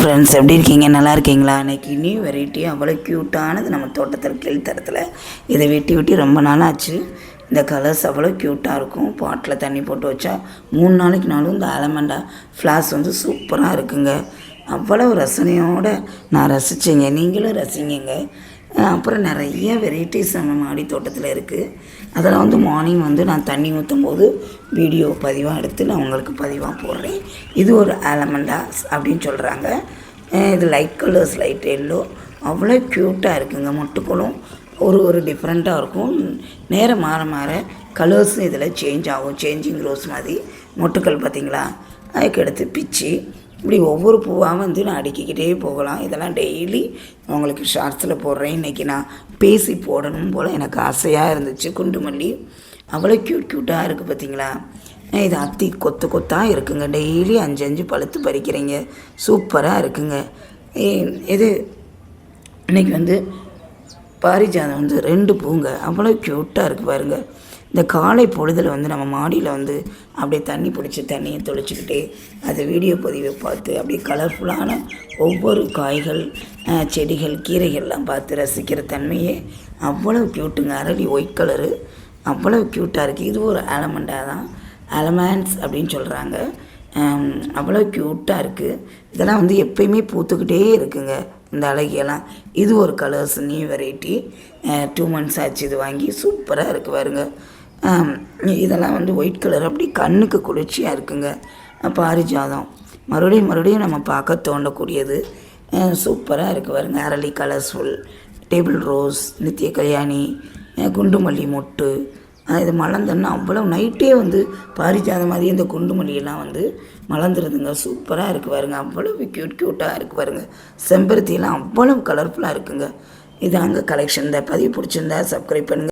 Friends, எப்படி இருக்கீங்க? நல்லா இருக்கீங்களா? இன்றைக்கி நியூ வெரைட்டி அவ்வளோ க்யூட்டானது நம்ம தோட்டத்தில் கீழ்த்தரத்தில். இதை வெட்டி ரொம்ப நாள் ஆச்சு. இந்த கலர்ஸ் அவ்வளோ க்யூட்டாக இருக்கும். பாட்டில் தண்ணி போட்டு வச்சா 3 நாளைக்குனாலும் இந்த ஆலமண்டா ஃப்ளாஸ் வந்து சூப்பராக இருக்குங்க. அவ்வளோ ரசனையோடு நான் ரசித்தேங்க, நீங்களும் ரசிங்கங்க. அப்புறம் நிறைய வெரைட்டிஸ் நம்ம மாடி தோட்டத்தில் இருக்குது. அதில் வந்து மார்னிங் வந்து நான் தண்ணி ஊற்றும் போது வீடியோ பதிவாக எடுத்து நான் உங்களுக்கு பதிவாக போடுறேன். இது ஒரு ஆலமண்டாஸ் அப்படின்னு சொல்கிறாங்க. இது லைட் கலர்ஸ், லைட் எல்லோ, அவ்வளோ க்யூட்டாக இருக்குங்க. மொட்டுக்களும் ஒரு டிஃப்ரெண்ட்டாக இருக்கும். நேரம் மாற மாற கலர்ஸும் இதில் சேஞ்ச் ஆகும். சேஞ்சிங் ரோஸ் மாதிரி மொட்டுக்கள் பார்த்திங்களா, அதுக்கு எடுத்து பிச்சு இப்படி ஒவ்வொரு பூவாக வந்து நான் அடுக்கிக்கிட்டே போகலாம். இதெல்லாம் டெய்லி உங்களுக்கு ஷார்ட்ஸில் போடுறேன். இன்றைக்கி நான் பேசி போடணும் போல் எனக்கு ஆசையாக இருந்துச்சு. குண்டு மல்லி அவ்வளோ க்யூட்டாக இருக்குது பார்த்திங்களா. இது அத்தி கொத்தாக இருக்குங்க. டெய்லி 5 பழுத்து பறிக்கிறீங்க. சூப்பராக இருக்குங்க. இது இன்றைக்கி வந்து பாரிஜாதம் வந்து 2 பூங்க அவ்வளோ க்யூட்டாக இருக்குது பாருங்கள். இந்த காலை பொழுதில் வந்து நம்ம மாடியில் வந்து அப்படியே தண்ணி பிடிச்சி தண்ணியை தொளிச்சிக்கிட்டே அது வீடியோ பதிவை பார்த்து அப்படியே கலர்ஃபுல்லான ஒவ்வொரு காய்கள், செடிகள், கீரைகள்லாம் பார்த்து ரசிக்கிற தன்மையே அவ்வளோ க்யூட்டுங்க. அரளி ஒயிட் கலரு அவ்வளோ க்யூட்டாக இருக்குது. இது ஒரு ஆலமண்டா தான், ஆலமண்ட்ஸ் அப்படின்னு சொல்கிறாங்க. அவ்வளோ க்யூட்டாக இருக்குது. இதெல்லாம் வந்து எப்பயுமே பூத்துக்கிட்டே இருக்குங்க இந்த அழகியெல்லாம். இது ஒரு கலர்ஸ் நியூ வெரைட்டி. 2 months ஆச்சு இது வாங்கி. சூப்பராக இருக்குது பாருங்க. இதெல்லாம் வந்து ஒயிட் கலர், அப்படி கண்ணுக்கு குளிர்ச்சியாக இருக்குங்க. பாரிஜாதம் மறுபடியும் நம்ம பார்க்க தோண்டக்கூடியது. சூப்பராக இருக்குது பாருங்க. அரளி கலர்ஸ்ஃபுல், டேபிள் ரோஸ், நித்திய கல்யாணி, குண்டு மல்லி மொட்டு. இது மலர்ந்தன்னா அவ்வளோ நைட்டே வந்து பாரிஜாதம் மாதிரி இந்த குண்டு மல்லியெல்லாம் வந்து மலர்ந்துருதுங்க. சூப்பராக இருக்குது பாருங்க. அவ்வளோ க்யூட்டாக இருக்குது பாருங்க. செம்பருத்தியெல்லாம் அவ்வளோ கலர்ஃபுல்லாக இருக்குங்க. இது அங்கே கலெக்ஷன். இந்த பதிவு பிடிச்சிருந்தா சப்ஸ்கிரைப் பண்ணுங்கள்.